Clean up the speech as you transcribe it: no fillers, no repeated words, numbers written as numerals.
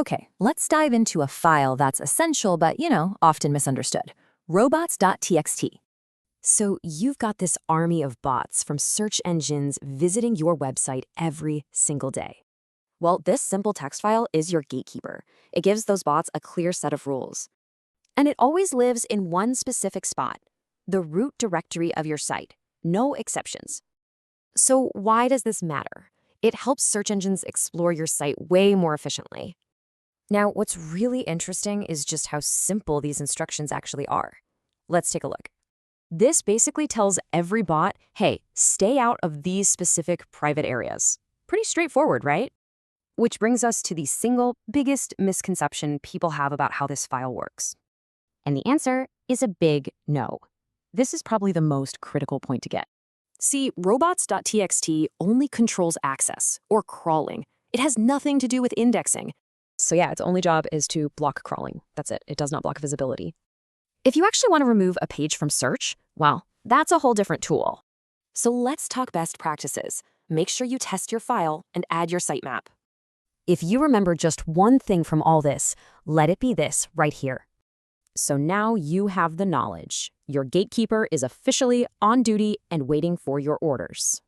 Okay, let's dive into a file that's essential but, often misunderstood. Robots.txt. So you've got this army of bots from search engines visiting your website every single day. Well, this simple text file is your gatekeeper. It gives those bots a clear set of rules. And it always lives in one specific spot, the root directory of your site. No exceptions. So why does this matter? It helps search engines explore your site way more efficiently. Now, what's really interesting is just how simple these instructions actually are. Let's take a look. This basically tells every bot, hey, stay out of these specific private areas. Pretty straightforward, right? Which brings us to the single biggest misconception people have about how this file works. And the answer is a big no. This is probably the most critical point to get. See, robots.txt only controls access, or crawling. It has nothing to do with indexing. So yeah, its only job is to block crawling. That's it. It does not block visibility. If you actually want to remove a page from search, well, that's a whole different tool. So let's talk best practices. Make sure you test your file and add your sitemap. If you remember just one thing from all this, let it be this right here. So now you have the knowledge. Your gatekeeper is officially on duty and waiting for your orders.